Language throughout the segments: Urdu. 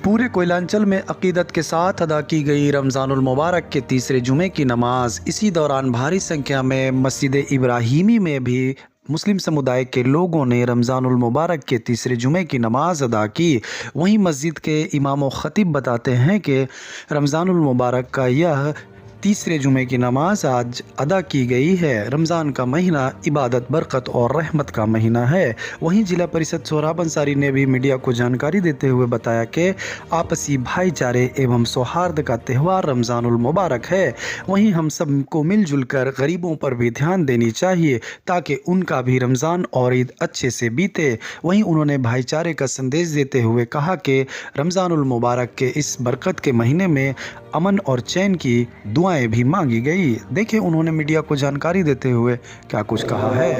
پورے کوئلانچل میں عقیدت کے ساتھ ادا کی گئی رمضان المبارک کے تیسرے جمعے کی نماز۔ اسی دوران بھاری سنکھیا میں مسجد ابراہیمی میں بھی مسلم سمودائے کے لوگوں نے رمضان المبارک کے تیسرے جمعے کی نماز ادا کی۔ وہیں مسجد کے امام و خطیب بتاتے ہیں کہ رمضان المبارک کا یہ تیسرے جمعے کی نماز آج ادا کی گئی ہے۔ رمضان کا مہینہ عبادت، برکت اور رحمت کا مہینہ ہے۔ وہیں ضلع پریشد سہراب انصاری نے بھی میڈیا کو جانکاری دیتے ہوئے بتایا کہ آپسی بھائی چارے ایوم سوہارد کا تہوار رمضان المبارک ہے۔ وہیں ہم سب کو مل جل کر غریبوں پر بھی دھیان دینی چاہیے تاکہ ان کا بھی رمضان اور عید اچھے سے بیتے۔ وہیں انہوں نے بھائی چارے کا سندیش دیتے ہوئے کہا کہ رمضان المبارک کے اس برکت کے مہینے میں امن اور چین کی دعائیں بھی مانگی گئی۔ دیکھیں انہوں نے میڈیا کو جانکاری دیتے ہوئے کیا کچھ کہا ہے۔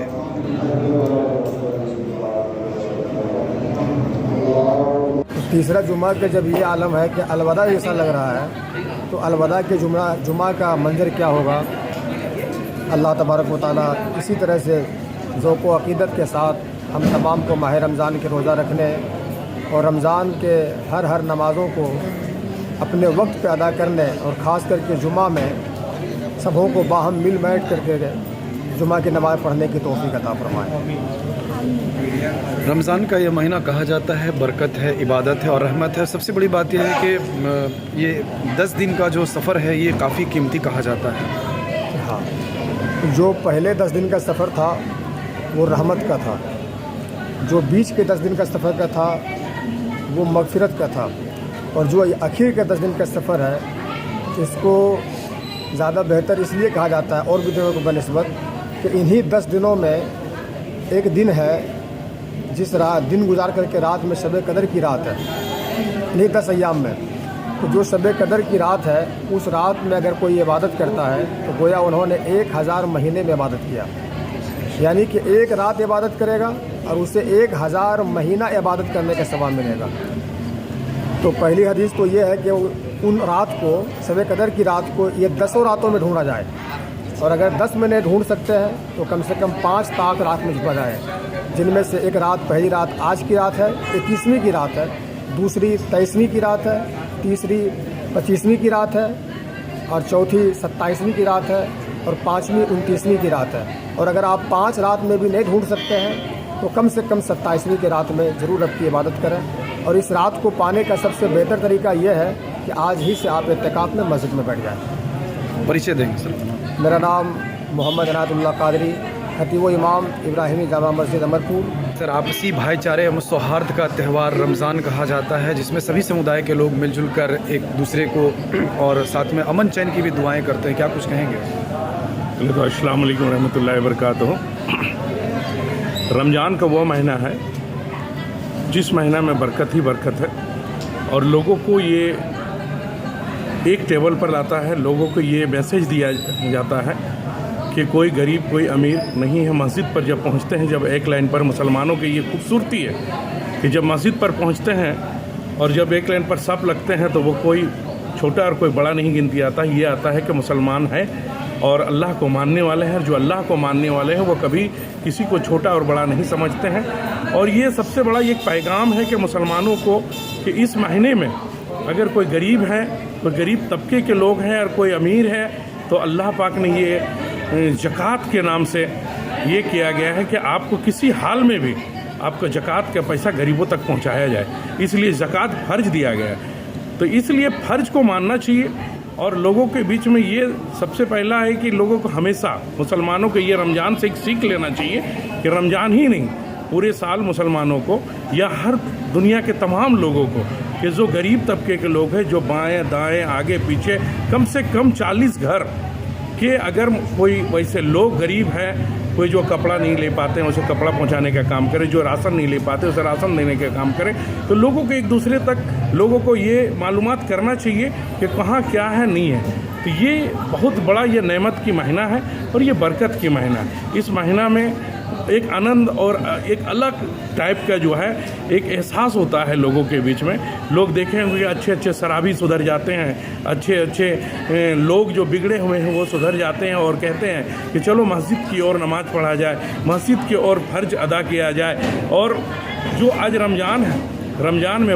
تیسرا جمعہ کا جب یہ عالم ہے کہ الوداع جیسا لگ رہا ہے تو الوداع کے جمعہ کا منظر کیا ہوگا۔ اللہ تبارک و تعالیٰ اسی طرح سے ذوق و عقیدت کے ساتھ ہم تمام کو ماہ رمضان کے روزہ رکھنے اور رمضان کے ہر نمازوں کو اپنے وقت پہ ادا کرنے اور خاص کر کے جمعہ میں سبوں کو باہم مل بیٹھ کر کے جمعہ کی نماز پڑھنے کی توفیق عطا فرمائے۔ رمضان کا یہ مہینہ کہا جاتا ہے برکت ہے، عبادت ہے اور رحمت ہے۔ سب سے بڑی بات یہ ہے کہ یہ 10 دن کا جو سفر ہے یہ کافی قیمتی کہا جاتا ہے۔ ہاں، جو پہلے 10 دن کا سفر تھا وہ رحمت کا تھا، جو بیچ کے 10 دن کا سفر کا تھا وہ مغفرت کا تھا، اور جو اخیر کا 10 دن کا سفر ہے اس کو زیادہ بہتر اس لیے کہا جاتا ہے اور بھی دنوں کو بنسبت کہ انہی 10 دنوں میں ایک دن ہے جس رات دن گزار کر کے رات میں شب قدر کی رات ہے۔ انہی 10 ایام میں تو جو شب قدر کی رات ہے اس رات میں اگر کوئی عبادت کرتا ہے تو گویا انہوں نے 1000 مہینے میں عبادت کیا، یعنی کہ ایک رات عبادت کرے گا اور اسے 1000 مہینہ عبادت کرنے کا ثواب ملے گا۔ تو پہلی حدیث تو یہ ہے کہ ان رات کو شب قدر کی رات کو یہ 10 راتوں میں ڈھونڈا جائے، اور اگر 10 میں نہیں ڈھونڈ سکتے ہیں تو کم سے کم 5 طاق رات میں چھپا جائے، جن میں سے ایک رات پہلی رات آج کی رات ہے، 21ویں کی رات ہے، دوسری 23ویں کی رات ہے، تیسری 25ویں کی رات ہے، اور چوتھی 27ویں کی رات ہے، اور 5ویں 29ویں کی رات ہے۔ اور اگر آپ 5 رات میں بھی نہیں ڈھونڈ سکتے ہیں تو کم سے کم 27ویں کی رات میں ضرور رب کی عبادت کریں۔ اور اس رات کو پانے کا سب سے بہتر طریقہ یہ ہے کہ آج ہی سے آپ اعتکاف میں مسجد میں بیٹھ جائیں۔ پریچے دیں گے سر۔ میرا نام محمد عنایت اللہ قادری، خطیب و امام ابراہیمی جامع مسجد امرپور۔ سر، آپسی بھائی چارے اور سوہارد کا تہوار رمضان کہا جاتا ہے، جس میں سبھی سمودائے کے لوگ مل جل کر ایک دوسرے کو اور ساتھ میں امن چین کی بھی دعائیں کرتے ہیں، کیا کچھ کہیں گے؟ السلام علیکم ورحمۃ اللہ وبرکاتہ۔ رمضان کا وہ مہینہ ہے جس مہینہ میں برکت ہی برکت ہے، اور لوگوں کو یہ ایک ٹیبل پر لاتا ہے، لوگوں کو یہ میسیج دیا جاتا ہے کہ کوئی غریب کوئی امیر نہیں ہے۔ مسجد پر جب پہنچتے ہیں، جب ایک لائن پر مسلمانوں کی یہ خوبصورتی ہے کہ جب مسجد پر پہنچتے ہیں اور جب ایک لائن پر صف لگتے ہیں تو وہ کوئی چھوٹا اور کوئی بڑا نہیں گنتی آتا، یہ آتا ہے کہ مسلمان ہے اور اللہ کو ماننے والے ہیں۔ جو اللہ کو ماننے والے ہیں وہ کبھی کسی کو چھوٹا اور بڑا نہیں سمجھتے ہیں، اور یہ سب سے بڑا ایک پیغام ہے کہ مسلمانوں کو کہ اس مہینے میں اگر کوئی غریب ہے، کوئی غریب طبقے کے لوگ ہیں اور کوئی امیر ہے، تو اللہ پاک نے یہ زکوٰۃ کے نام سے یہ کیا گیا ہے کہ آپ کو کسی حال میں بھی آپ کو زکوٰۃ کا پیسہ غریبوں تک پہنچایا جائے، اس لیے زکوٰۃ فرض دیا گیا ہے۔ تو اس لیے فرض کو ماننا چاہیے، اور لوگوں کے بیچ میں یہ سب سے پہلا ہے کہ لوگوں کو ہمیشہ مسلمانوں کو یہ رمضان سے ایک سیکھ لینا چاہیے کہ رمضان ہی نہیں، پورے سال مسلمانوں کو یا ہر دنیا کے تمام لوگوں کو کہ جو غریب طبقے کے لوگ ہیں، جو بائیں دائیں آگے پیچھے کم سے کم 40 گھر کہ اگر کوئی ویسے لوگ غریب ہے، کوئی جو کپڑا نہیں لے پاتے ہیں اسے کپڑا پہنچانے کا کام کرے، جو راشن نہیں لے پاتے اسے راشن دینے کا کام کرے، تو لوگوں کو ایک دوسرے تک لوگوں کو یہ معلومات کرنا چاہیے کہ کہاں کیا ہے نہیں ہے۔ تو یہ بہت بڑا یہ نعمت کی مہینہ ہے اور یہ برکت کی مہینہ ہے۔ اس مہینہ میں ایک آنند اور ایک الگ ٹائپ کا جو ہے ایک احساس ہوتا ہے لوگوں کے بیچ میں۔ لوگ دیکھیں کہ اچھے اچھے شرابی سدھر جاتے ہیں، اچھے لوگ جو بگڑے ہوئے ہیں وہ سدھر جاتے ہیں اور کہتے ہیں کہ چلو مسجد کی اور نماز پڑھا جائے، مسجد کی اور فرض ادا کیا جائے۔ اور جو آج رمضان ہے، رمضان میں